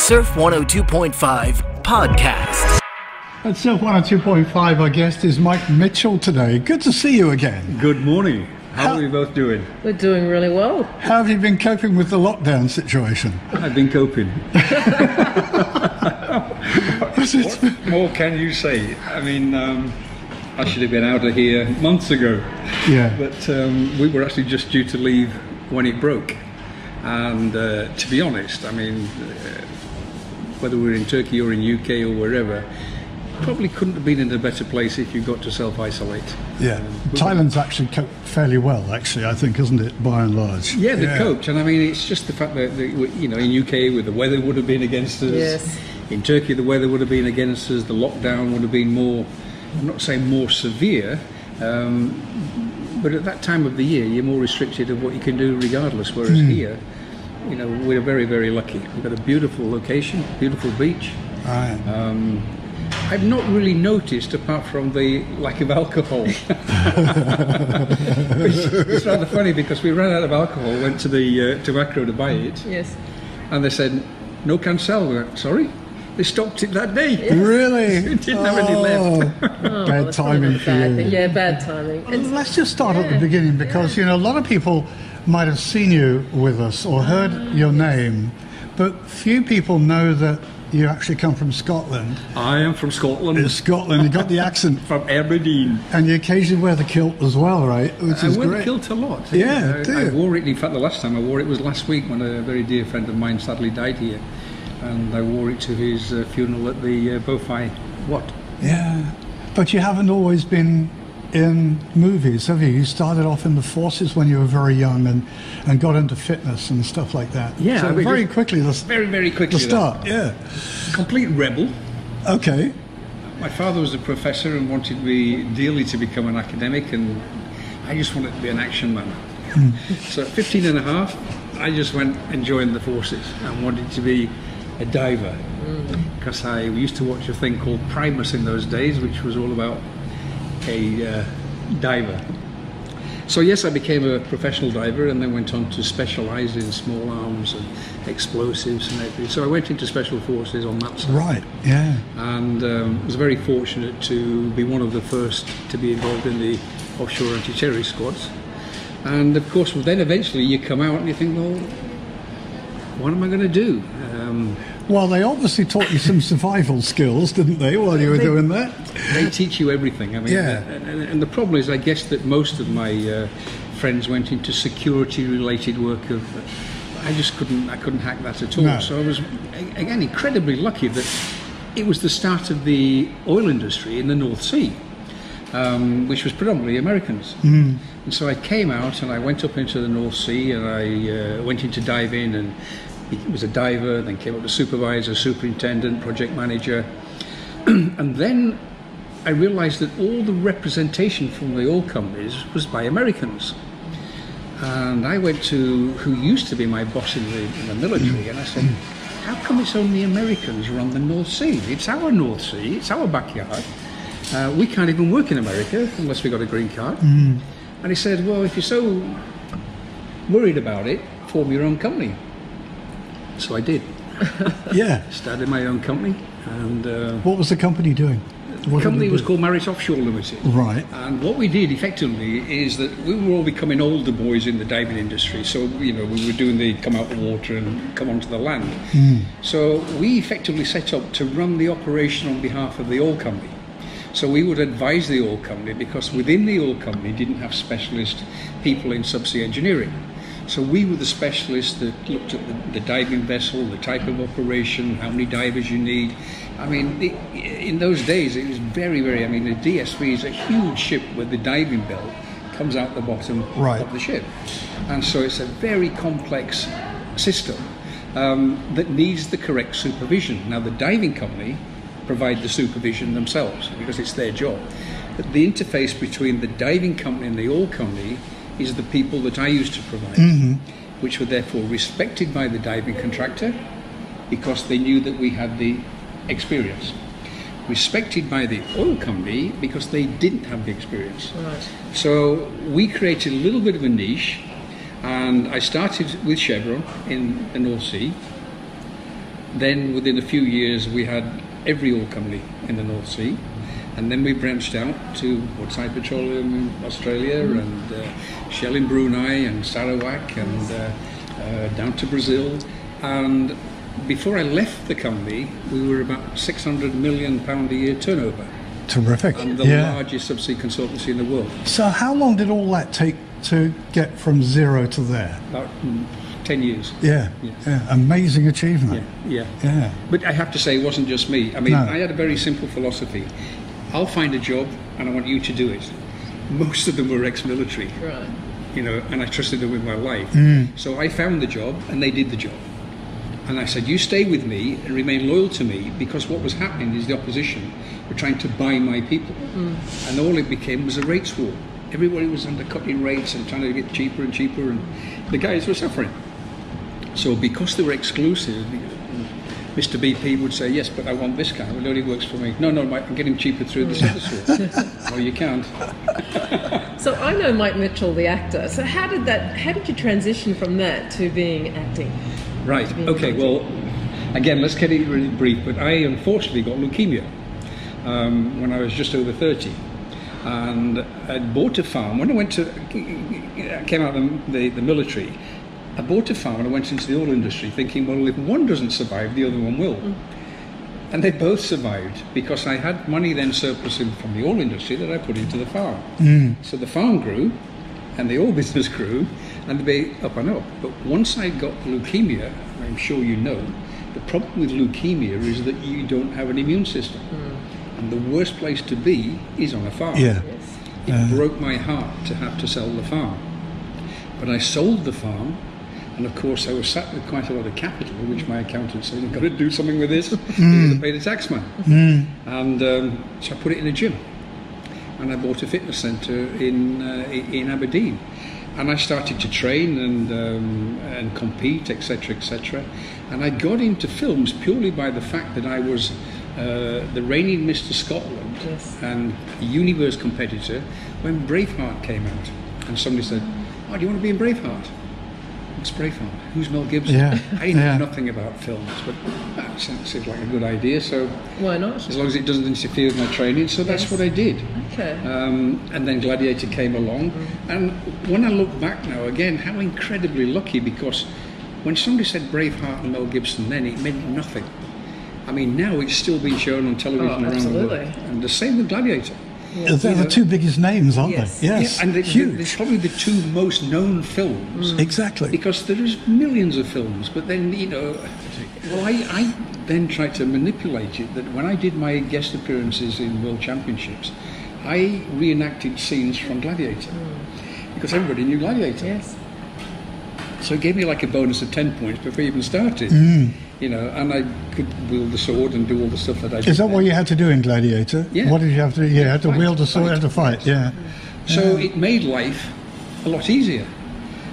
Surf 102.5 podcast. At Surf 102.5, our guest is Mike Mitchell today. Good to see you again. Good morning. How are we both doing? We're doing really well. How have you been coping with the lockdown situation? I've been coping. What more can you say? I mean, I should have been out of here months ago. Yeah. But we were actually just due to leave when it broke. And to be honest, I mean, whether we're in Turkey or in UK or wherever, probably couldn't have been in a better place if you got to self-isolate. Yeah. Thailand's actually coped fairly well, actually, I think, isn't it, by and large? Yeah, they coped. And I mean, it's just the fact that, you know, in UK, where the weather would have been against us. Yes. In Turkey, the weather would have been against us. The lockdown would have been more, I'm not saying more severe, but at that time of the year, you're more restricted of what you can do regardless. Whereas here, you know, we're very, very lucky. We've got a beautiful location, beautiful beach. Right. I've not really noticed, apart from the lack of alcohol. It's rather funny because we ran out of alcohol, went to the tobacco to buy it. Yes. And they said, no cancel. We went, sorry? They stopped it that day. Yes. Really? It didn't have any left. Bad timing for you. Yeah, bad timing. Well, let's just start at the beginning because, you know, a lot of people might have seen you with us or heard your name, but few people know that you actually come from Scotland. I am from Scotland. In Scotland, you got the accent. From Aberdeen. And you occasionally wear the kilt as well, right? Which is I wear great. the kilt a lot. Yeah, I wore it, in fact, the last time I wore it was last week when a very dear friend of mine sadly died here. And I wore it to his funeral at the Bofi What? Yeah, but you haven't always been in movies, have you? You started off in the forces when you were very young and got into fitness and stuff like that. Yeah, so I mean, very quickly. Very quickly. The start, yeah. Complete rebel. Okay. My father was a professor and wanted me dearly to become an academic, and I just wanted to be an action man. So at 15 and a half, I just went and joined the forces and wanted to be a diver. Because I used to watch a thing called Primus in those days, which was all about a diver. So yes, I became a professional diver and then went on to specialise in small arms and explosives and everything. So I went into special forces on that side. Right, yeah. And was very fortunate to be one of the first to be involved in the offshore anti-terrorist squads. And of course, then eventually you come out and you think, well, what am I going to do? Well, they obviously taught you some survival skills, didn't they, while you were doing that? They teach you everything. I mean, Yeah. And the problem is, I guess that most of my friends went into security-related work. I couldn't hack that at all. No. So I was, again, incredibly lucky that it was the start of the oil industry in the North Sea, which was predominantly Americans. And so I came out and I went up into the North Sea and I went into diving and was a diver, then came up to supervisor, superintendent, project manager. And then I realised that all the representation from the oil companies was by Americans. And I went to who used to be my boss in the military and I said, how come it's only Americans run the North Sea? It's our North Sea, it's our backyard. We can't even work in America unless we got a green card. And he said, well, if you're so worried about it, form your own company. So I did. Yeah. Started my own company. And What was the company doing? the company was called Marriott Offshore Limited. Right. And what we did effectively is that we were all becoming older boys in the diving industry. So, you know, we were doing the come out the water and come onto the land. So we effectively set up to run the operation on behalf of the oil company. So we would advise the oil company because within the oil company didn't have specialist people in subsea engineering. So we were the specialists that looked at the diving vessel, the type of operation, how many divers you need. I mean, in those days it was very, I mean, the DSV is a huge ship where the diving bell comes out the bottom of the ship. And so it's a very complex system that needs the correct supervision. Now the diving company provide the supervision themselves because it's their job. But the interface between the diving company and the oil company is the people that I used to provide, which were therefore respected by the diving contractor because they knew that we had the experience. Respected by the oil company because they didn't have the experience. Right. So we created a little bit of a niche, and I started with Chevron in the North Sea. then within a few years we had every oil company in the North Sea, and then we branched out to Woodside Petroleum in Australia and Shell in Brunei and Sarawak and down to Brazil. And before I left the company, we were about £600 million a year turnover. Terrific. And the largest subsea consultancy in the world. So how long did all that take to get from zero to there? About 10 years. Yeah. Yes. Yeah. Amazing achievement. Yeah. But I have to say, it wasn't just me. I mean, No. I had a very simple philosophy. I'll find a job and I want you to do it. Most of them were ex-military. Right. You know, and I trusted them with my life. So I found the job and they did the job. And I said, you stay with me and remain loyal to me, because what was happening is the opposition were trying to buy my people. And all it became was a rates war. Everybody was undercutting rates and trying to get cheaper and cheaper, and the guys were suffering. So because they were exclusive, Mr. BP would say, yes, but I want this guy. Well, it only works for me. No, Mike, I can get him cheaper through this other source. Well, you can't. So I know Mike Mitchell, the actor. So how did you transition from that to being acting? Right, okay, well, again, let's get it really brief, but I unfortunately got leukemia when I was just over 30. And I bought a farm. When I came out of the military, I bought a farm and I went into the oil industry thinking, well, if one doesn't survive, the other one will. And they both survived because I had money then surplus from the oil industry that I put into the farm. So the farm grew and the oil business grew, and they were up and up. But once I got leukemia, I'm sure you know, the problem with leukemia is that you don't have an immune system. And the worst place to be is on a farm. Yeah. It broke my heart to have to sell the farm. But I sold the farm, and of course I was sat with quite a lot of capital, which my accountant said, you've got to do something with this, you've got to pay the tax man. And so I put it in a gym. And I bought a fitness centre in Aberdeen. And I started to train and compete, etc., etc. And I got into films purely by the fact that I was the reigning Mr. Scotland and a universe competitor when Braveheart came out. And somebody said, oh, do you want to be in Braveheart? What's Braveheart? Who's Mel Gibson? Yeah. I didn't know nothing about films, but that seemed like a good idea. So Why not? as long as it doesn't interfere with my training, so that's what I did. Okay. And then Gladiator came along, and when I look back now, again, how incredibly lucky, because when somebody said Braveheart and Mel Gibson then, it meant nothing. I mean, now it's still being shown on television around the world. And the same with Gladiator. They're the two biggest names, aren't they? Yes. And huge. they're probably the two most known films. Exactly. Because there is millions of films, but then, you know, well, I then tried to manipulate it, that when I did my guest appearances in World Championships, I reenacted scenes from Gladiator, because everybody knew Gladiator. Yes. So it gave me like a bonus of 10 points before I even started. You know, and I could wield the sword and do all the stuff that I did. Is that what you had to do in Gladiator? Yeah. What did you have to do? You had to wield the sword, you had to fight, yeah. So it made life a lot easier.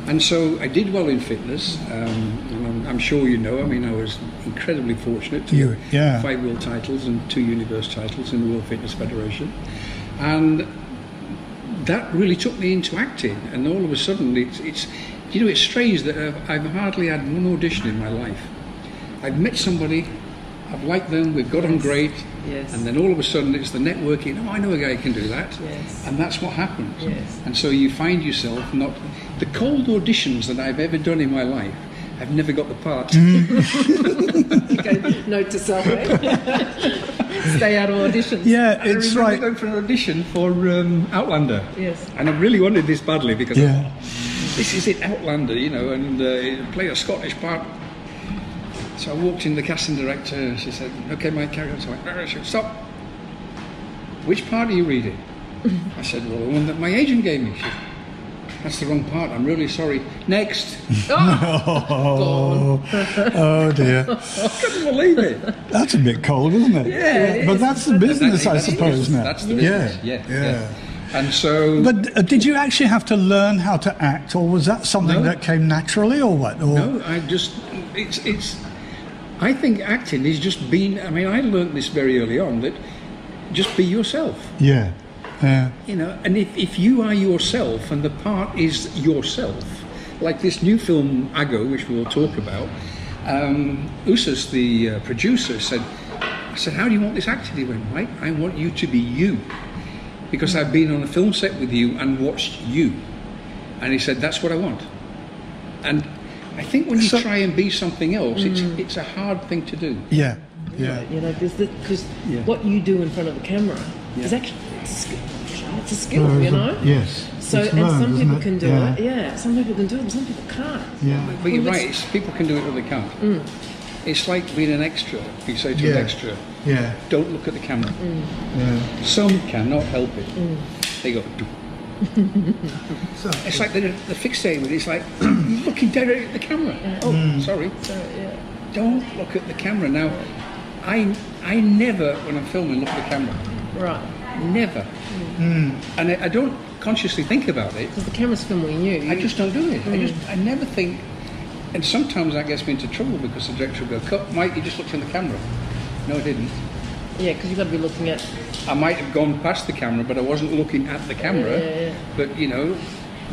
And so I did well in fitness. And I'm sure you know, I mean, I was incredibly fortunate to get 5 world titles and 2 universe titles in the World Fitness Federation. And that really took me into acting. And all of a sudden, it's you know, it's strange that I've hardly had one audition in my life. I've met somebody, I've liked them, we've got on great, and then all of a sudden it's the networking, oh, I know a guy who can do that, and that's what happens. And so you find yourself not... The cold auditions that I've ever done in my life, I've never got the part. Okay, note to self, eh? Stay out of auditions. Yeah, it's right. I remember going for an audition for Outlander. Yes. And I really wanted this badly, because this is it, Outlander, you know, and play a Scottish part. So I walked in, the casting director, and she said, okay, my character. So I went, no, stop. Which part are you reading? I said, well, the one that my agent gave me. She said, that's the wrong part, I'm really sorry. Next. Oh dear. I couldn't believe it. That's a bit cold, isn't it? Yeah. But that's the business, I suppose, now. That's the business, yeah. And so... But did you actually have to learn how to act, or was that something that came naturally, or what? Or? No, I just... It's... I think acting is just being... I mean, I learned this very early on, that just be yourself. Yeah. You know, and if you are yourself and the part is yourself, like this new film, Aggo, which we'll talk about, Usas, the producer, I said, how do you want this acted? He went, Mike, I want you to be you, because I've been on a film set with you and watched you. And he said, that's what I want. And I think when you try and be something else, it's a hard thing to do. Yeah. You know, because what you do in front of the camera is actually it's a skill, you know. Yes. So it's and learned, some people it? can do it. Yeah, some people can do it, and some people can't. Yeah. But you're right, people can do it or they can't. It's like being an extra. You say to an extra, don't look at the camera. Yeah. Some cannot help it. They go, do. So, It's like they're fixated with it. It's like, you're looking directly at the camera. Oh, sorry. So Don't look at the camera. Now, I never, when I'm filming, look at the camera. right. Never. And I don't consciously think about it. Because the camera's filming you. I just don't do it. I never think. And sometimes that gets me into trouble because the director will go, cut, Mike, you just looked in the camera. No, I didn't. Yeah, because you've got to be looking at. I might have gone past the camera, but I wasn't looking at the camera. Yeah. But, you know,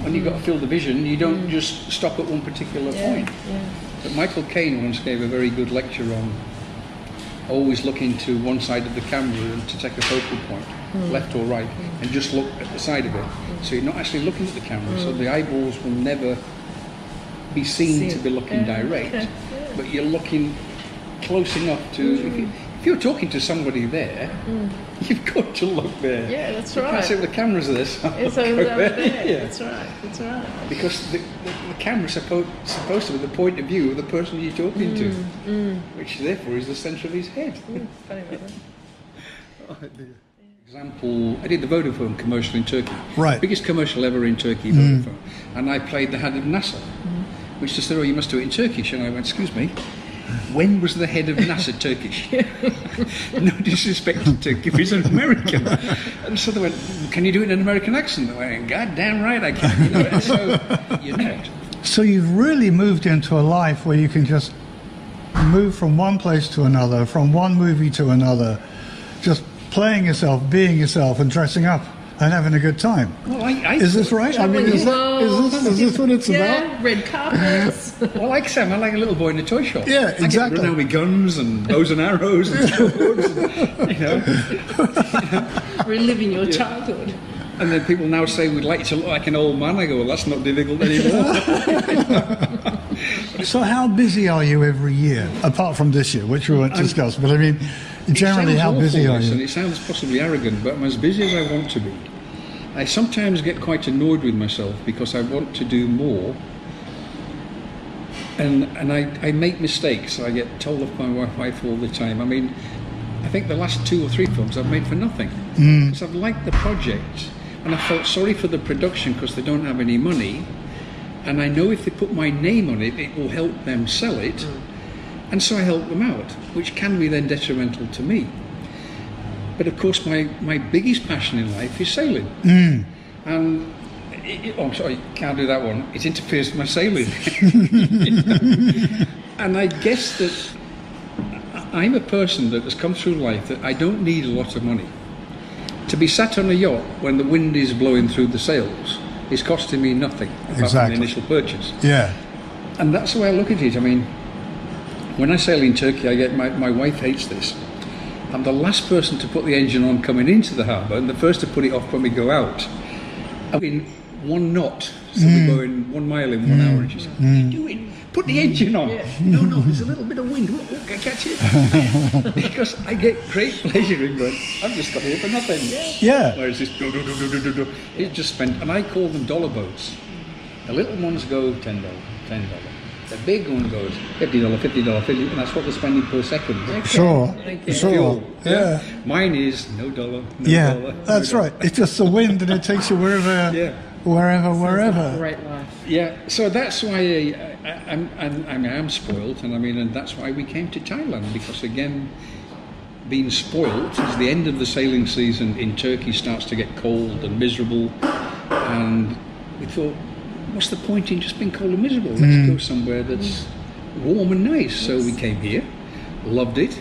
when you've got to fill the vision, you don't just stop at one particular point. Yeah. But Michael Caine once gave a very good lecture on always looking to one side of the camera and to take a focal point, left or right, and just look at the side of it. So you're not actually looking at the camera, so the eyeballs will never be seen to be looking direct, but you're looking close enough to... If you're talking to somebody there, you've got to look there. Yeah, that's You right. can't say, well, the camera's this. It's over there. Yeah. That's right. Because the camera's supposed to be the point of view of the person you're talking to, which therefore is the centre of his head. Funny about that. Example, I did the Vodafone commercial in Turkey. Right. Biggest commercial ever in Turkey, Vodafone. And I played the head of NASA, which they said, oh, you must do it in Turkish. And I went, excuse me, when was the head of NASA Turkish? No disrespect to Turkey, he's an American. And so they went, can you do it in an American accent? I went, God damn right I can. You know, and so you're not. So you've really moved into a life where you can just move from one place to another, from one movie to another, just playing yourself, being yourself, and dressing up and having a good time. Well, Is this right? I mean, is this what it's about? Red carpets. Well, like Sam, I like a little boy in a toy shop. Yeah, exactly. I get run out with guns and bows and arrows and swords, and, you know. Reliving your childhood. And then people now say, we'd like you to look like an old man. I go, well, that's not difficult anymore. So how busy are you every year, apart from this year, which we won't discuss, but I mean, generally how busy are you? And it sounds possibly arrogant, but I'm as busy as I want to be. I sometimes get quite annoyed with myself because I want to do more, and I make mistakes. I get told off by my wife all the time. I mean, I think the last 2 or 3 films I've made for nothing because I've liked the project, and I felt sorry for the production because they don't have any money, and I know if they put my name on it, it will help them sell it, and so I help them out, which can be then detrimental to me. But of course, my biggest passion in life is sailing. And I'm sorry, can't do that one. It interferes with my sailing. And I guess that I'm a person that has come through life that I don't need a lot of money. To be sat on a yacht when the wind is blowing through the sails is costing me nothing apart from the initial purchase. Yeah. And that's the way I look at it. I mean, when I sail in Turkey, I get my wife hates this. I'm the last person to put the engine on coming into the harbour and the first to put it off when we go out. I mean, 1 knot, so we're going 1 mile in 1 hour. And she's like, what are you doing? Put the engine on. No, there's a little bit of wind. Oh, can I catch it? Because I get great pleasure in going, I've just got here for nothing. Yeah. Whereas this, it's just spent, and I call them dollar boats. The little ones go $10. The big one goes $50, $50, $50, and that's what they're spending per second. Sure. Fuel. Yeah. Mine is no dollar. That's right. It's just the wind, and it takes you wherever. Great life. Yeah. So that's why I'm spoiled, and I mean, and that's why we came to Thailand, because again, being spoiled as the end of the sailing season in Turkey starts to get cold and miserable, and we thought, what's the point in just being cold and miserable? Let's go somewhere that's warm and nice. So we came here, loved it,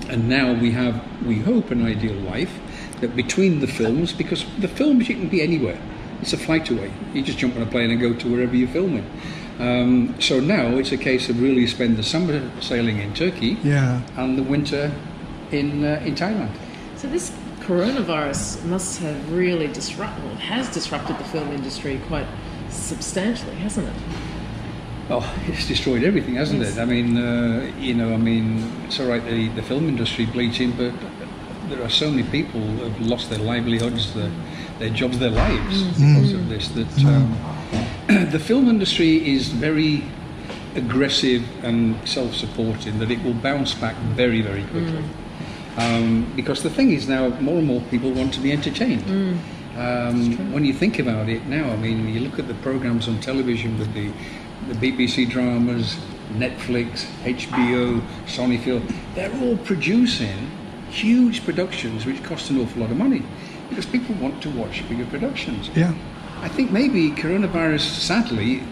and now we have, we hope, an ideal life that between the films, because the films you can be anywhere. It's a flight away. You just jump on a plane and go to wherever you're filming. So now it's a case of really spend the summer sailing in Turkey and the winter in Thailand. So this coronavirus must have really has disrupted the film industry quite substantially, hasn't it? Oh, it's destroyed everything, hasn't it? I mean, it's all right, the film industry bleaching, but there are so many people who have lost their livelihoods, their jobs, their lives because of this. The film industry is very aggressive and self-supporting, that it will bounce back very, very quickly. Because the thing is now, more and more people want to be entertained. When you think about it now, I mean, you look at the programs on television with the BBC dramas, Netflix, HBO, Sony Film, they're all producing huge productions which cost an awful lot of money because people want to watch bigger productions. Yeah. I think maybe coronavirus, sadly,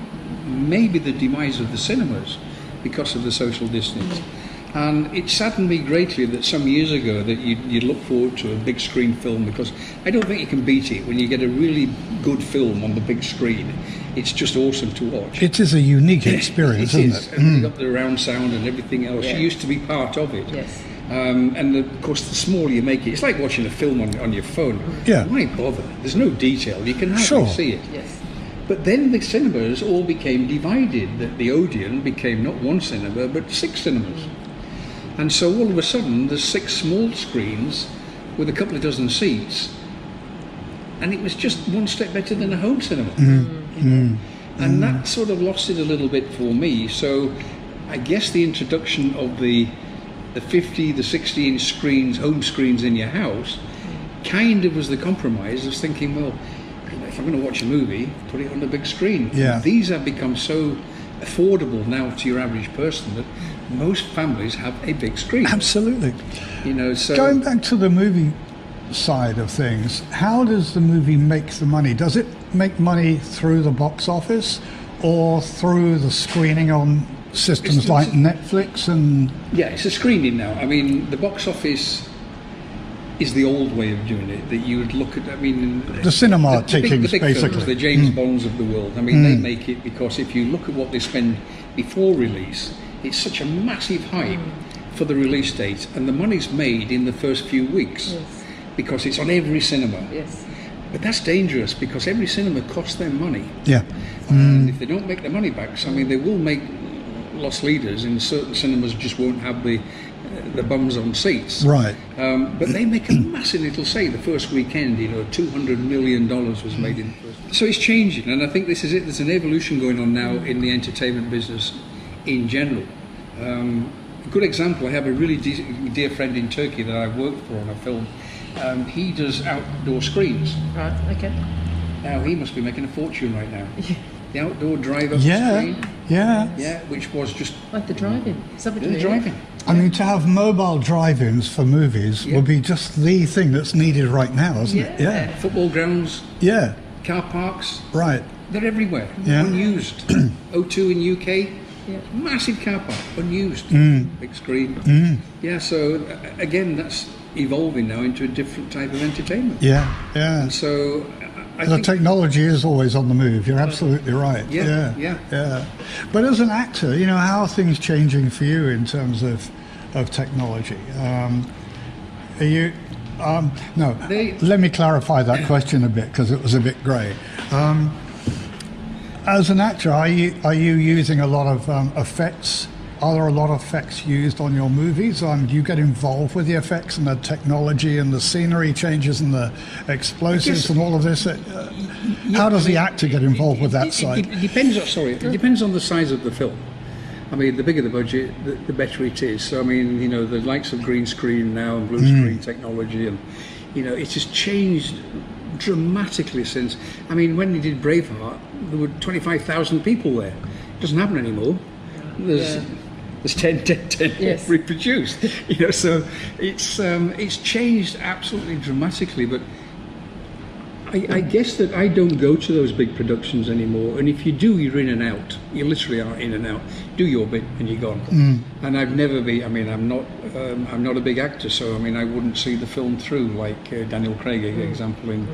maybe the demise of the cinemas because of the social distance. And it saddened me greatly that some years ago that you'd look forward to a big screen film, because I don't think you can beat it when you get a really good film on the big screen. It's just awesome to watch. It is a unique experience, isn't it? And you've got the round sound and everything else. Yeah. You used to be part of it. Yes. And of course, the smaller you make it, it's like watching a film on your phone. Yeah. Why bother? There's no detail. You can hardly see it. Yes. But then the cinemas all became divided. That the Odeon became not one cinema, but 6 cinemas. And so all of a sudden, there's 6 small screens with a couple of dozen seats, and it was just one step better than a home cinema. And that sort of lost it a little bit for me. So I guess the introduction of the 50, the 60-inch screens, home screens in your house, kind of was the compromise of thinking, well, if I'm going to watch a movie, put it on the big screen. Yeah. These have become so affordable now to your average person that most families have a big screen. Absolutely. So going back to the movie side of things, how does the movie make the money? Does it make money through the box office or through the screening on systems like Netflix and... Yeah, it's a screening now. I mean, the box office is the old way of doing it, that you would look at, the cinema takings, the big basically. Films, the James Bonds of the world. I mean, they make it because if you look at what they spend before release, it's such a massive hype for the release date, and the money's made in the first few weeks because it's on every cinema. Yes. But that's dangerous because every cinema costs them money. Yeah. And if they don't make their money back, so, I mean, they will make loss leaders in certain cinemas, just won't have the bums on seats. Right. But they make a massive, it'll say the first weekend, $200 million was made in the first. So it's changing, and I think this is it. There's an evolution going on now in the entertainment business in general. A good example, I have a really dear friend in Turkey that I've worked for on a film. He does outdoor screens. Right, okay. Now he must be making a fortune right now. The outdoor drive-up screen. Yeah, which was just... Like the drive-in. The drive-in. I mean, to have mobile drive-ins for movies would be just the thing that's needed right now, isn't it? Yeah. Football grounds. Yeah. Car parks. Right. They're everywhere. Yeah. Unused. O2 in UK. Yeah. Massive car park. Unused. Big screen. Yeah, so again, that's evolving now into a different type of entertainment. Yeah. And so... the technology is always on the move. You're absolutely right. Yeah. But as an actor, how are things changing for you in terms of technology? Are you? No. Let me clarify that question a bit because it was a bit grey. As an actor, are you using a lot of effects? Are there a lot of effects used on your movies? Do you get involved with the effects and the technology and the scenery changes and the explosives and all of this? How does the actor get involved with that side? It depends on the size of the film. I mean, the bigger the budget, the better it is. So, I mean, the likes of green screen now and blue screen technology, and, it has changed dramatically since. I mean, when they did Braveheart, there were 25,000 people there. It doesn't happen anymore. There's 10 reproduced. So it's changed absolutely dramatically. But I guess that I don't go to those big productions anymore. And if you do, you're in and out. You literally are in and out. Do your bit and you're gone. And I've never been. I mean, I'm not a big actor, so I mean, I wouldn't see the film through like Daniel Craig, example in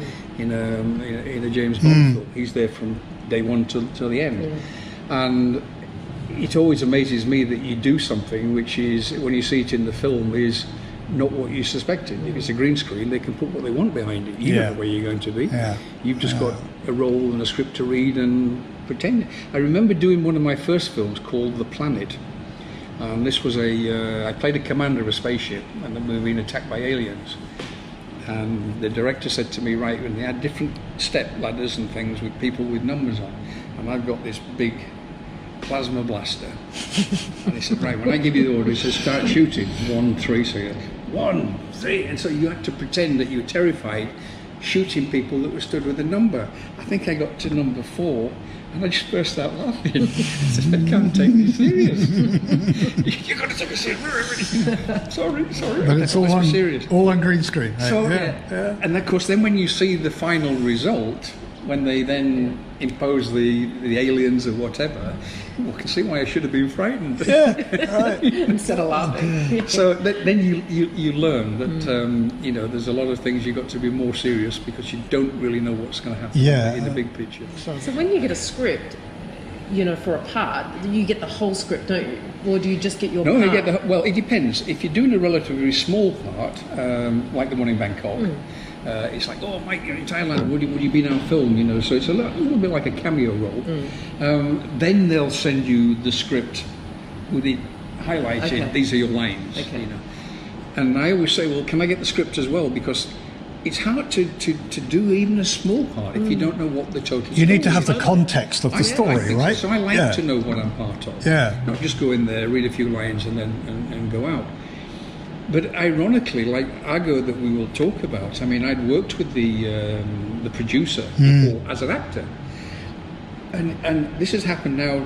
a James Bond film. He's there from day one till the end. And it always amazes me that you do something which is, when you see it in the film, is not what you suspected. If it's a green screen, they can put what they want behind it. You know where you're going to be. Yeah. You've just got a role and a script to read and pretend. I remember doing one of my first films called The Planet. This was I played a commander of a spaceship, and then we were being attacked by aliens. And the director said to me, right, when they had different step ladders and things with people with numbers on, and I've got this big plasma blaster. And he said, right, when I give you the order, he says, start shooting. 1, 3, so you 1, 3, and so you had to pretend that you were terrified shooting people that were stood with a number. I think I got to number 4, and I just burst out laughing. I said, I can't take this serious. You've got to take it serious. Sorry. But it's all on green screen. Right? So, and of course, then when you see the final result, when they then impose the aliens or whatever, I can see why I should have been frightened. Instead of laughing. So then you learn that there's a lot of things you've got to be more serious, because you don't really know what's going to happen in the big picture. So when you get a script, for a part, you get the whole script, don't you? Or do you just get your part? No, you get well, it depends. If you're doing a relatively small part, like the one in Bangkok, it's like, oh, Mike, you're in Thailand, would you be in our film? So it's a little bit like a cameo role. Then they'll send you the script with it highlighted. These are your lines. And I always say, well, can I get the script as well? Because it's hard to do even a small part if you don't know what the total story is. You need to have the context of the story, right? So I like to know what I'm part of. Not just go in there, read a few lines, and then and go out. But ironically, like Ago that we will talk about, I mean, I'd worked with the producer before as an actor, and this has happened now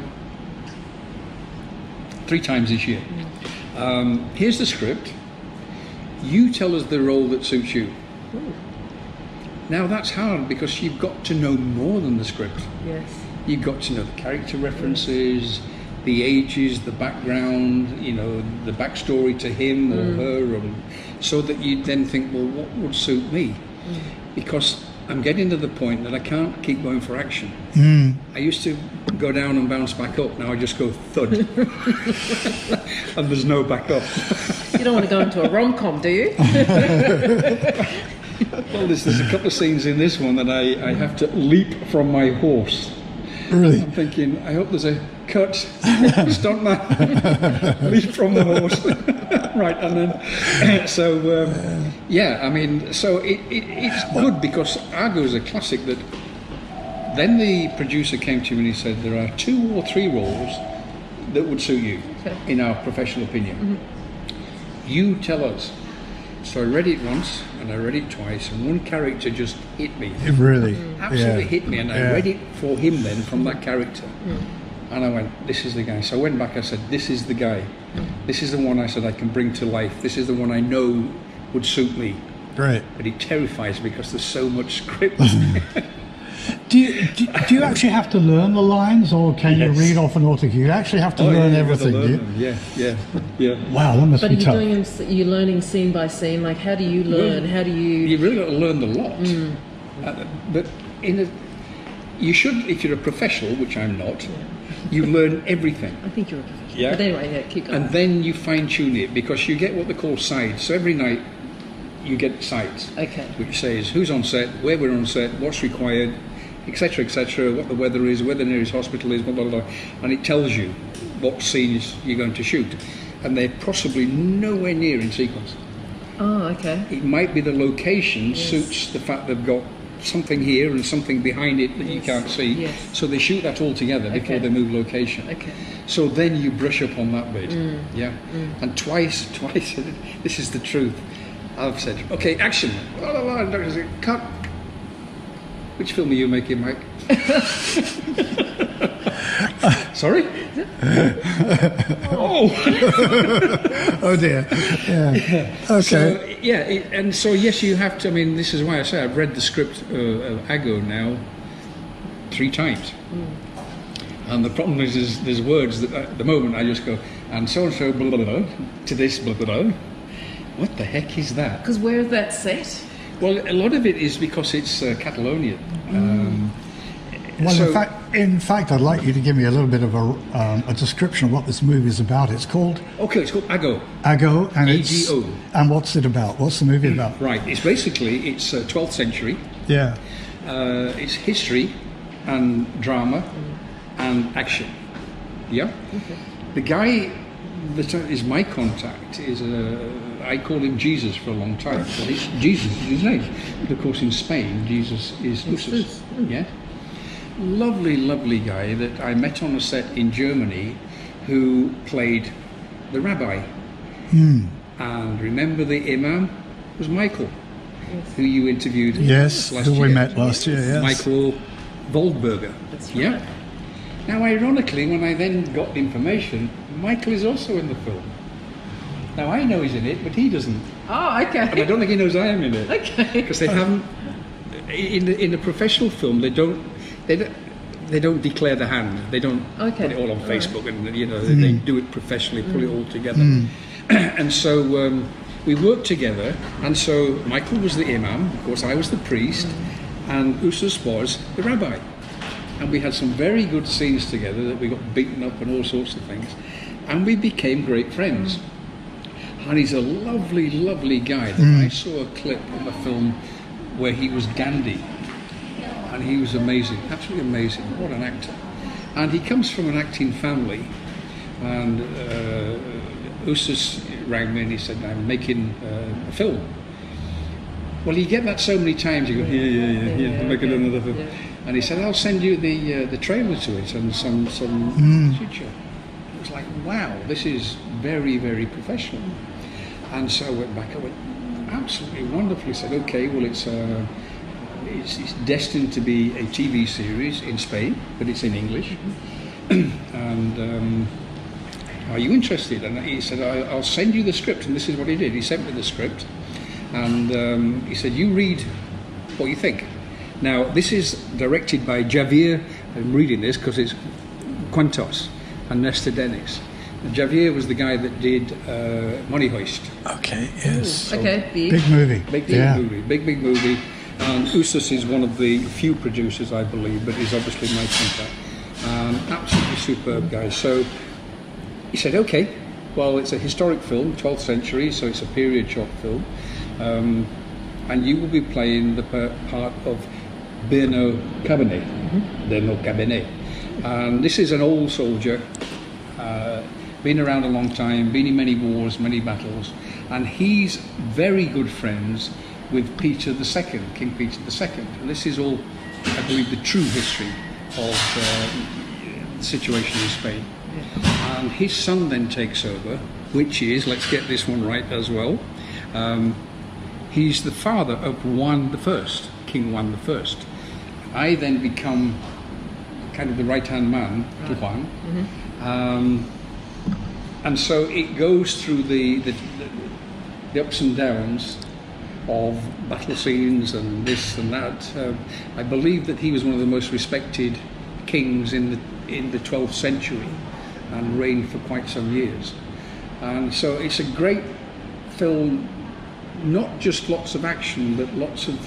3 times this year. Here's the script. You tell us the role that suits you. Now that's hard, because you've got to know more than the script. Yes. You've got to know the character references, the ages, the background, the backstory to him or her, so that you then think, well, what would suit me? Because I'm getting to the point that I can't keep going for action. I used to go down and bounce back up. Now I just go thud. And there's no back up. You don't want to go into a rom-com, do you? Well, there's a couple of scenes in this one that I have to leap from my horse. Really? I'm thinking, I hope there's a cut, stuntman, leap from the horse. Right, and then, I mean, so it's good, because Argo is a classic that then the producer came to me and he said, there are 2 or 3 roles that would suit you, in our professional opinion. You tell us. So I read it once, and I read it twice, and one character just hit me. It really? Absolutely hit me, and I read it for him then, from that character. And I went, this is the guy. So I went back, I said, this is the guy. This is the one I said I can bring to life. This is the one I know would suit me. Right. But it terrifies me, because there's so much script. Do you actually have to learn the lines, or can you read off an autocue? You actually have to learn everything, do you? Yeah. Wow, that must be tough. But you're learning scene by scene. Like, how do you learn? How do you? You really got to learn a lot. But you should, if you're a professional, which I'm not. You learn everything. I think you're a professional. But anyway, keep going. And then you fine tune it, because you get what they call sides. So every night you get sides, which says who's on set, where we're on set, what's required, etc., what the weather is, where the nearest hospital is, blah, blah, blah. And it tells you what scenes you're going to shoot. And they're possibly nowhere near in sequence. Oh, okay. It might be the location suits the fact they've got something here and something behind it that you can't see. So they shoot that all together before they move location. So then you brush up on that bit. And twice, this is the truth. I've said, okay, action. Blah, blah, blah. And doctor said, cut. Which film are you making, Mike? Sorry? Oh dear. Yeah. Okay. So, so yes, you have to. I mean, this is why I say I've read the script of Ago now 3 times. And the problem is there's words that at the moment I just go, and so blah blah blah to this blah blah blah. What the heck is that? Because where is that set? Well, a lot of it is because it's Catalonia. Well, In fact, I'd like you to give me a little bit of a description of what this movie is about. It's called Ago. Ago, and AGO. And what's it about? What's the movie about? Right. It's 12th century. Yeah. It's history and drama and action. Yeah. Okay. The guy that is my contact is I call him Jesus for a long time. But Jesus is his name. But of course, in Spain, Jesus is Jesus. Yeah. Lovely, lovely guy that I met on a set in Germany, who played the rabbi. And remember, the imam was Michael, who you interviewed. Yes, last who year. we met last year. Yes. Michael Waldberger. That's right. Yeah. Now, ironically, when I then got the information, Michael is also in the film. Now, I know he's in it, but he doesn't. Oh, okay. And I don't think he knows I am in it. Okay. Because they haven't. In a professional film, they don't declare the hand. They don't put it all on Facebook, and they do it professionally, pull it all together. And so we worked together. And so Michael was the imam, of course. I was the priest, and Usus was the rabbi. And we had some very good scenes together that we got beaten up and all sorts of things. And we became great friends. And he's a lovely, lovely guy. I saw a clip of a film where he was Gandhi. And he was amazing, absolutely amazing. What an actor. And he comes from an acting family. And Usus rang me and he said, I'm making a film. Well, you get that so many times, you go, yeah, I'm making another film. Yeah. And he said, I'll send you the trailer to it and some future. It was like, wow, this is very, very professional. And so I went back, I went, absolutely wonderful. He said, okay, well, it's destined to be a TV series in Spain, but it's in English. And are you interested? And he said, I'll send you the script. And this is what he did. He sent me the script. And he said, you read what you think. Now, this is directed by Javier. I'm reading this because it's Quantos and Nesta Dennis. And Javier was the guy that did Money Heist. Okay, yes. So Okay, big movie. Big movie. And Usus is one of the few producers, I believe, but he's obviously my contact. Absolutely superb guy. So he said, okay, well, it's a historic film, 12th century, so it's a period shot film. And you will be playing the part of Bernard Cabernet. Bernard Cabernet. And this is an old soldier, been around a long time, been in many wars, many battles, and he's very good friends with Peter II, King Peter II. And this is all, I believe, the true history of the situation in Spain. And his son then takes over, which is, let's get this one right as well, he's the father of Juan I, King Juan I. I then become kind of the right-hand man to Juan. And so it goes through the ups and downs of battle scenes and this and that. I believe that he was one of the most respected kings in the 12th century and reigned for quite some years. And so it's a great film, not just lots of action, but lots of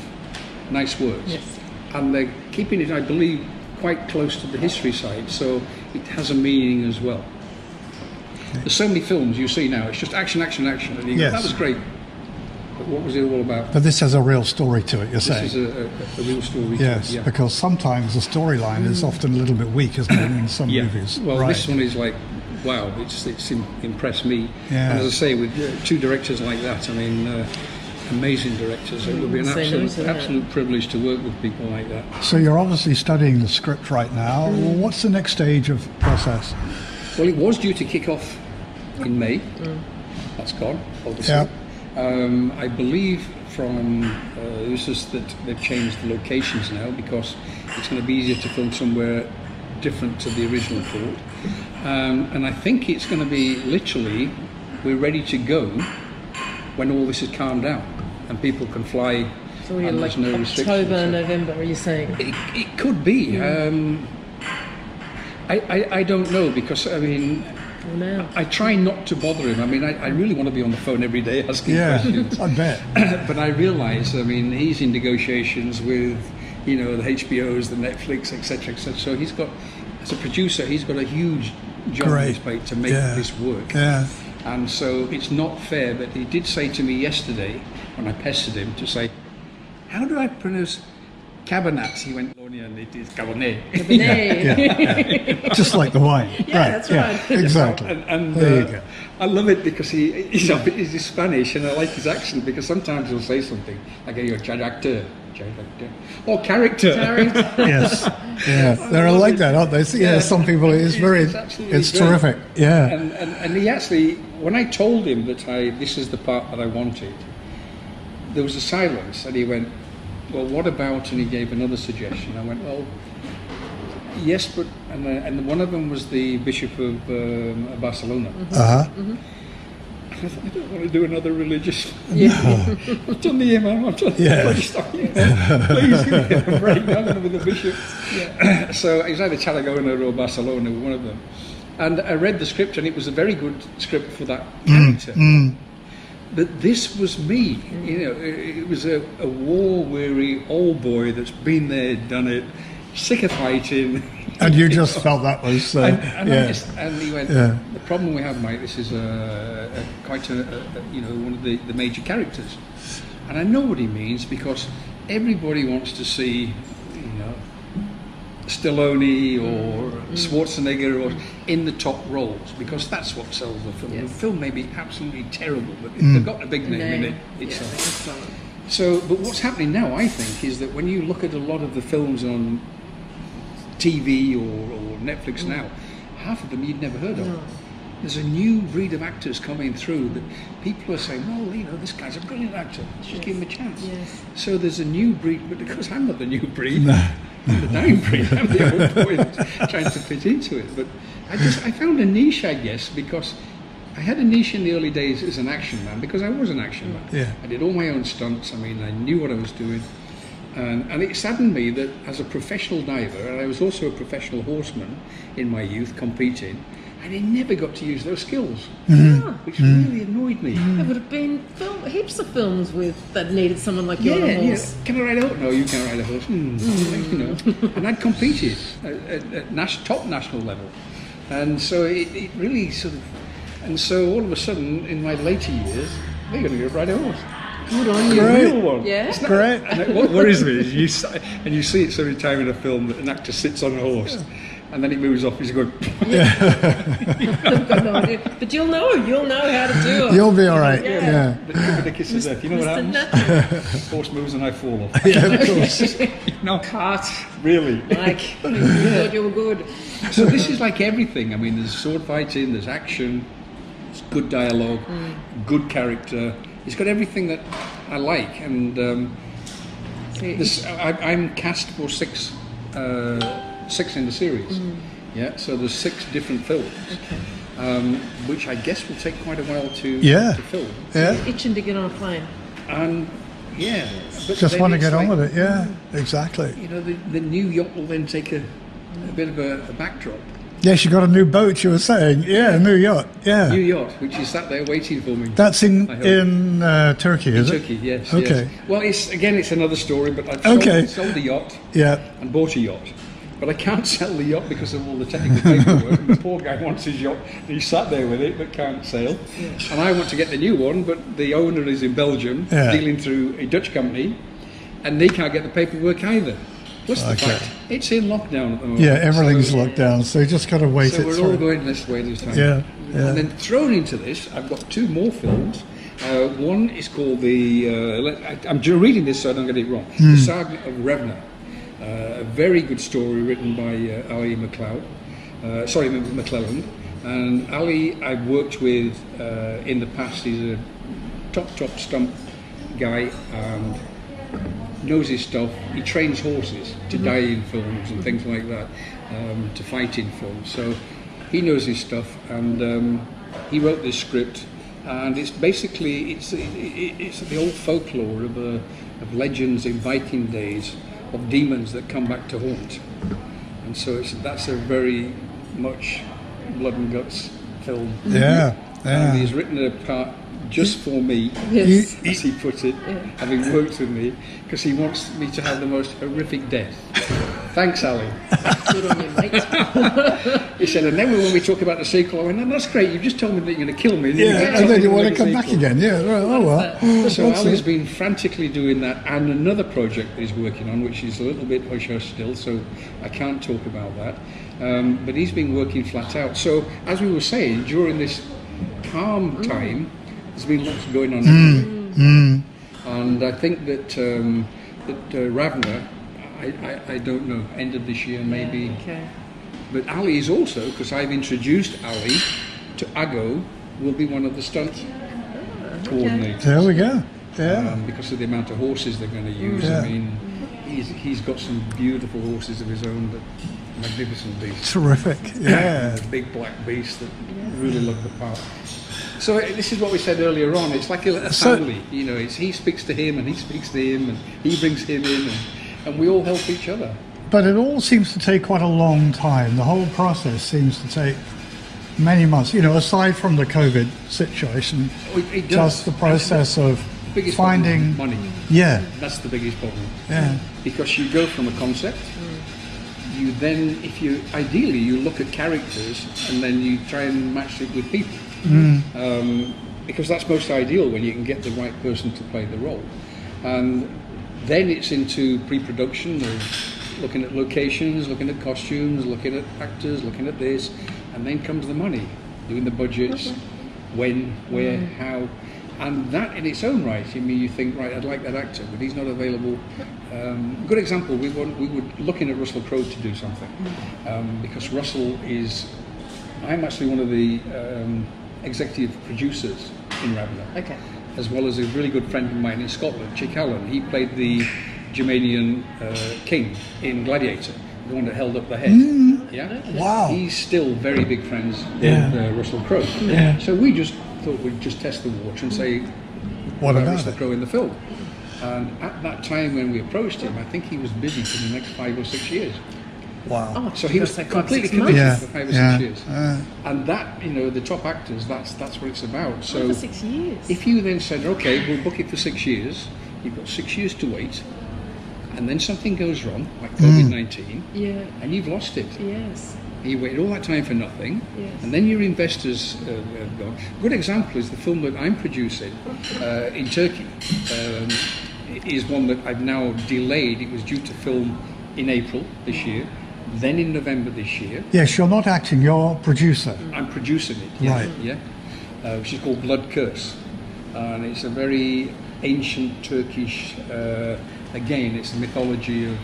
nice words. Yes. And they're keeping it, I believe, quite close to the history side, so it has a meaning as well. There's so many films you see now, it's just action, and you go, that was great. But what was it all about? But this has a real story to it, you're saying? This is a real story. Yes, yeah. Because sometimes the storyline is often a little bit weak, isn't it, in some movies? Well, this one is like, wow, it's impressed me. Yeah. And as I say, with two directors like that, I mean, amazing directors. It would be an absolute privilege to work with people like that. So you're obviously studying the script right now. What's the next stage of the process? Well, it was due to kick off in May. That's gone, obviously. Yeah. I believe from Usus that they've changed the locations now because it's going to be easier to film somewhere different to the original fort. And I think it's going to be literally, we're ready to go when all this is calmed down and people can fly. So we're and like there's no restrictions. October, November, are you saying? It could be. I don't know because, I mean, I try not to bother him. I mean, I really want to be on the phone every day asking questions. I bet. But I realise, I mean, he's in negotiations with you know, the HBOs, the Netflix, etc., etc. So he's got, as a producer, he's got a huge job on his plate to make this work. Yeah. And so it's not fair, but he did say to me yesterday, when I pestered him, to say, how do I pronounce Cabernet? He went, and it is Cabernet. Cabernet. Just like the wine. Yeah, that's right. Exactly. And there you go. I love it because he's Spanish, and I like his accent because sometimes he'll say something like, "You're character," or character. Yes. Yeah. They're like that, aren't they? Yeah. Some people. It's terrific. Yeah. And he actually, when I told him that this is the part that I wanted, there was a silence, and he went, well, what about, and he gave another suggestion. I went, well, yes, but, and one of them was the Bishop of Barcelona. And I thought, I don't want to do another religious. I've done the imam, I've done the priest. Please give me a break, I'm going to be the bishop. So it was either Tarragona or Barcelona, one of them. And I read the script, and it was a very good script for that character. But this was me, you know. It was a war-weary old boy that's been there, done it, sick of fighting. And you just felt that was, and he went, the problem we have, mate, this is quite one of the major characters. And I know what he means, because everybody wants to see, you know, Stallone or Schwarzenegger or in the top roles, because that's what sells the film. The film may be absolutely terrible, but if they've got a big name in it, it's sells. So, but what's happening now, I think, is that when you look at a lot of the films on TV or Netflix now, half of them you'd never heard of. There's a new breed of actors coming through that people are saying, well, you know, this guy's a brilliant actor, let's just give him a chance. So there's a new breed, but because I'm not the new breed, I'm the dying breed, I'm the old boy trying to fit into it. But I found a niche, I guess, because I had a niche in the early days as an action man, because I was an action man. I did all my own stunts, I mean, I knew what I was doing. And it saddened me that as a professional diver, and I was also a professional horseman in my youth, competing, and I never got to use those skills, which really annoyed me. There would have been heaps of films that needed someone like you on a horse. Can I ride a horse? No, you can't ride a horse. You know. And I'd competed at top national level. And so it really sort of... And so all of a sudden, in my later years, they're going to go ride a horse. Good on you. Real one. Yeah. Not, great. And what worries me is you see it so many times in a film that an actor sits on a horse and then he moves off, he's going... I've got no idea. But you'll know how to do it. You'll be all right. The kiss of death. You know what happens? Horse moves and I fall off. Of course. No. Cut. Really? Like, you thought you were good. So this is like everything. I mean, there's sword fighting, there's action, there's good dialogue, good character. It's got everything that I like, and I'm cast for six in the series. So there's 6 different films, which I guess will take quite a while to film. You're itching to get on a plane. But just want to get on with it. Yeah, exactly. You know, the new yacht will then take a bit of a backdrop. Yes, you got a new boat, you were saying. Yeah, a new yacht. Yeah. New yacht, which is sat there waiting for me. That's in Turkey, is it? Turkey, yes. Okay. Yes. Well, it's another story, but I've sold the yacht and bought a yacht. But I can't sell the yacht because of all the technical paperwork. And the poor guy wants his yacht, and he's sat there with it, but can't sail. And I want to get the new one, but the owner is in Belgium, dealing through a Dutch company, and they can't get the paperwork either. Plus the fact it's in lockdown at the moment. Yeah, everything's locked down, so you just got to wait. So we're all going this way this time. Yeah. And then thrown into this, I've got 2 more films. One is called I'm reading this so I don't get it wrong. The Saga of Revna. A very good story written by Ali McClelland. And Ali, I've worked with in the past. He's a top stump guy and knows his stuff. He trains horses to die in films and things like that, to fight in films. So he knows his stuff, and he wrote this script. And it's basically it's the old folklore of legends in Viking days of demons that come back to haunt. And so that's a very much blood and guts film. Yeah. Yeah. And he's written a part just for me, Yes. as he put it, having worked with me, because he wants me to have the most horrific death. Thanks, Ali. Good on you, mate. He said, and then when we talk about the sequel, I went, no, that's great, you've just told me that you're going to kill me. Yeah, and then you want to come back again. Yeah, right. Oh well. So That's Ali's it. been frantically doing that, and another project that he's working on, which is a little bit hush-hush still, so I can't talk about that. But he's been working flat out. So, as we were saying, during this calm time, there's been lots going on. And I think that Ravna, I don't know, end of this year maybe. Okay. But Ali is also, because I've introduced Ali to Ago, will be one of the stunt coordinators. There we go. Yeah. Because of the amount of horses they're going to use. Yeah. I mean, he's got some beautiful horses of his own, but magnificent beasts. Terrific. Yeah. Big black beasts that really look the part. So this is what we said earlier on. It's like a family, you know. He speaks to him, and he speaks to him, and he brings him in, and we all help each other. But it all seems to take quite a long time. The whole process seems to take many months. You know, aside from the COVID situation, It does. just the process of Biggest problem finding is money. Yeah. That's the biggest problem. Yeah. Because you go from a concept, you then, ideally you look at characters and then you try and match it with people. Because that's most ideal when you can get the right person to play the role. And then it's into pre-production of looking at locations, looking at costumes, looking at actors, looking at this, and then comes the money, doing the budgets, when, where, how. And that in its own right, I mean, you think, right, I'd like that actor, but he's not available. Good example, we were looking at Russell Crowe to do something, because Russell is, I'm actually one of the executive producers in Ravna, Okay. as well as a really good friend of mine in Scotland, Chick Allen. He played the Germanian king in Gladiator, the one that held up the head. Yeah. Wow. He's still very big friends Yeah. with Russell Crowe. Yeah. So we just thought we'd just test the water and say, What about Russell it? Crowe in the film? And at that time when we approached him, I think he was busy for the next 5 or 6 years. Wow. Oh, So he was that's like completely 6 months. committed Yeah. for 5 or Yeah. 6 years. And that, you know, the top actors, that's what it's about. So For 6 years. if you then said, okay, we'll book it for 6 years, you've got 6 years to wait, and then something goes wrong, like COVID-19, Yeah. and you've lost it. Yes. You waited all that time for nothing, Yes. and then your investors have gone. Good example is the film that I'm producing in Turkey. Is one that I've now delayed. It was due to film in April this year, then in November this year. Yes, you're not acting, you're producer. I'm producing it. Yeah, Right. Yeah. Which is called Blood Curse, and it's a very ancient Turkish. Again, it's the mythology of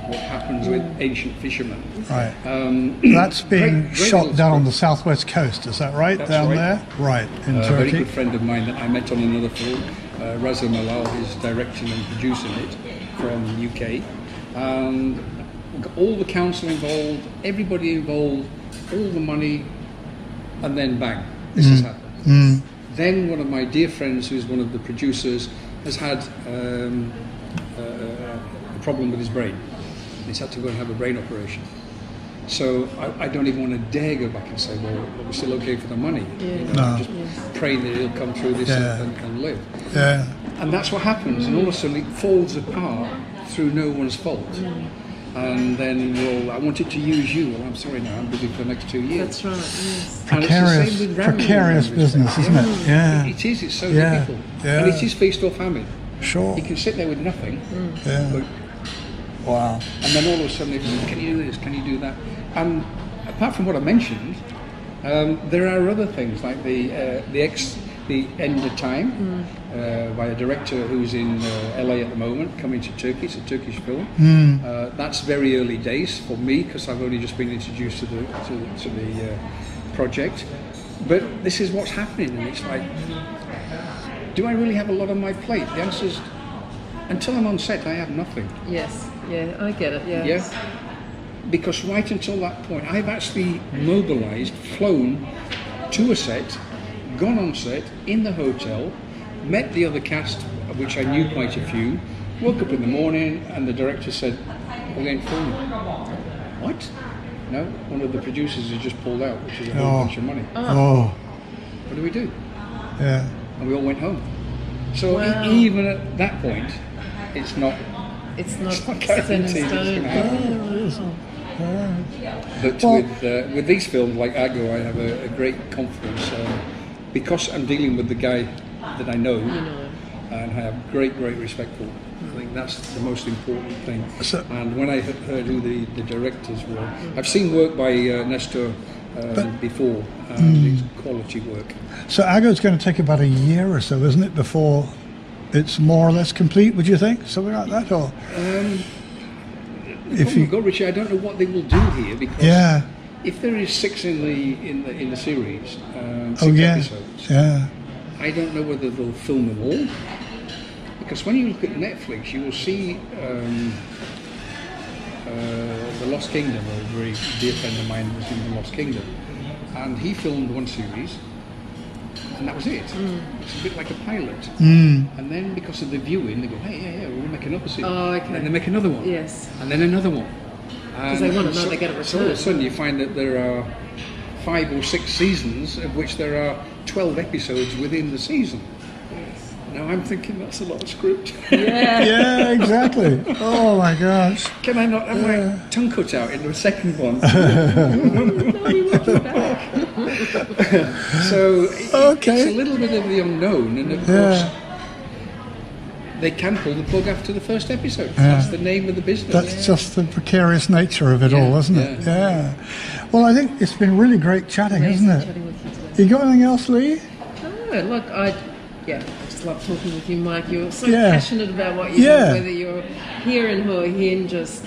what happens with ancient fishermen. Right. That's being great shot little down on script. the southwest coast, is that right? That's down right. there? Right, in A very Turkey. good friend of mine that I met on another film, Raza Malal, is directing and producing it from the UK. And all the council involved, everybody involved, all the money, and then bang, this has happened. Then one of my dear friends, who's one of the producers, has had a problem with his brain. He's had to go and have a brain operation. So I don't even want to dare go back and say, well, we're still okay for the money. Yeah. You know, No. I'm just praying that he'll come through this Yeah. and live. Yeah. And that's what happens, and all of a sudden it falls apart through no one's fault. And then, well, I wanted to use you. Well, I'm sorry now, I'm busy for the next 2 years. That's right. Yes. And it's the same Precarious, with Ramsey precarious in that respect. business, isn't it? Yeah. It is, it's so Yeah. difficult. Yeah. And it is feast or famine. Sure. You can sit there with nothing, Yeah. but, Wow. and then all of a sudden, it's, can you do this, can you do that? And apart from what I mentioned, there are other things like the End of Time by a director who's in LA at the moment, coming to Turkey. It's a Turkish film. That's very early days for me because I've only just been introduced to the project. But this is what's happening, and it's like, do I really have a lot on my plate? The answer is, until I'm on set, I have nothing. Yes. Yeah, I get it. Yes. Yeah. Because right until that point, I've actually mobilised, flown to a set, gone on set, in the hotel, met the other cast, of which I knew quite a few, woke up in the morning and the director said, we're going to film you. What? No, one of the producers has just pulled out, which is a whole bunch of money. Oh. what do we do? Yeah. And we all went home. So Wow. even at that point, it's not It's not not set in guaranteed it's stone. gonna happen. But Well- with these films like Aggo, I have a great confidence because I'm dealing with the guy that I know, and I have great respect for. I think that's the most important thing. So- And when I heard who the directors were, I've seen work by Nestor before, it's quality work. So Aggo's going to take about a year or so, isn't it, before it's more or less complete, would you think? Something like that? Or If you go, Richie, I don't know what they will do here because yeah. if there is 6 in the series, 6 Oh, yeah. episodes, Yeah. I don't know whether they'll film them all. Because when you look at Netflix, you will see The Lost Kingdom, a very dear friend of mine was in The Lost Kingdom, and he filmed one series, and that was it. It's a bit like a pilot. And then because of the viewing, they go, hey, yeah, we'll make another series. Oh, okay. And then they make another one. Yes. And then another one. Because they want to know they get a So all of a return. sudden you find that there are 5 or 6 seasons, of which there are 12 episodes within the season. Now I'm thinking that's a lot of script. Yeah. Yeah, exactly. Oh my gosh. Can I not have my tongue cut out in the second one? No, we want you back. So Okay. it's a little bit of the unknown, and of course they can pull the plug after the first episode. That's the name of the business. That's just the precarious nature of it Yeah, all, isn't it? yeah. Yeah. Well, I think it's been really great chatting, Amazing isn't it? chatting with you today. You got anything else, Lee? No, look, I just love talking with you, Mike. You're so Yeah. passionate about what you Yeah. do, whether you're here in Hua Hin, just,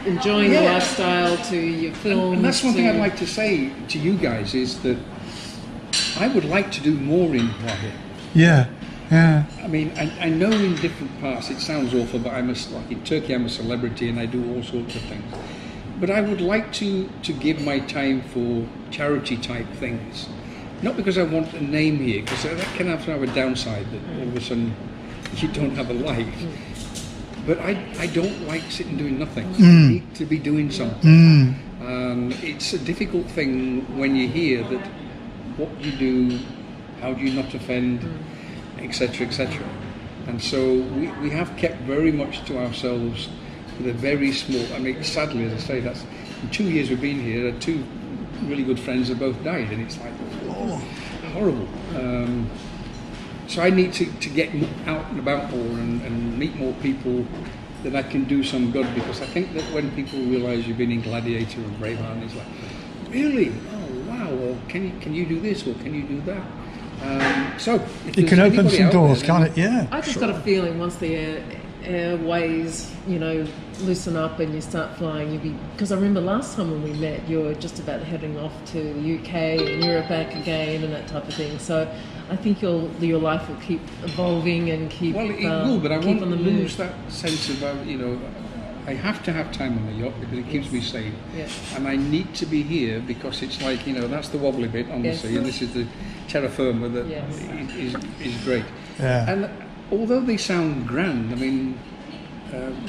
enjoying the Yeah. lifestyle, to your films. And that's one thing to- I'd like to say to you guys is that I would like to do more in Hawaii. Yeah. Yeah. I mean, I know in different parts it sounds awful, but like in Turkey I'm a celebrity and I do all sorts of things. But I would like to give my time for charity type things. Not because I want a name here, because that can have a downside that all of a sudden you don't have a life. But I don't like sitting doing nothing. I need to be doing something. It's a difficult thing when you hear that what you do, how do you not offend, etc., etc. And so we have kept very much to ourselves with a very small, I mean, sadly, as I say, that's in 2 years we've been here, 2 really good friends have both died, and it's like, oh, horrible. So I need to get out and about more and meet more people that I can do some good, because I think that when people realise you've been in Gladiator and Braveheart, it's like, really? Oh, wow, well, can you do this, or can you do that? So if It there's can open anybody some out doors, there, can't it? Yeah. I just got a feeling once the airways, loosen up and you start flying, because I remember last time when we met, you were just about heading off to the UK and Europe back again and that type of thing. So I think your life will keep evolving and keep. Well, it will, but I keep won't on the lose move. that sense of, I have to have time on the yacht because it keeps me safe. Yeah. And I need to be here because it's like, that's the wobbly bit on the Yes. sea, and this is the terra firma that Yes. is great. Yeah. And although they sound grand, I mean,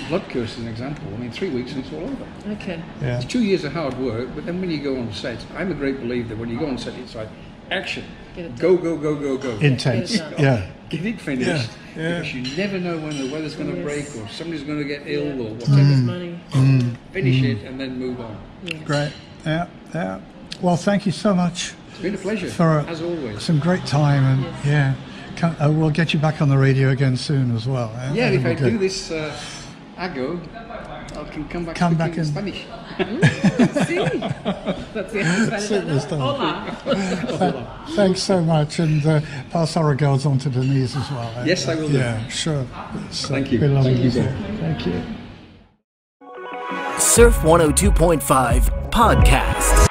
Blood Curse is an example. I mean, 3 weeks and it's all over. Okay. Yeah. It's 2 years of hard work, but then when you go on set, I'm a great believer that when you go on set, it's like, action, Get it go, go, go, go, go. Intense. Get it done. Yeah. Get it finished, Yeah. because you never know when the weather's going to Yes. break or somebody's going to get ill or Time whatever. is money. Finish it and then move on. Yes. Great. Yeah. Yeah. Well, thank you so much It's been a pleasure, for as always. some great time, and Yes. we'll get you back on the radio again soon as well. Yeah, That'll if be I good. do this Aggo, I can come back Come speaking back in. Spanish. See? That's the answer. Superstar. Hola. Thanks so much, and pass our regards on to Denise as well. Yes, I will do. Yeah, sure. It's, Thank you. been lovely Thank you, to see sir. Thank you. Surf 102.5 Podcast.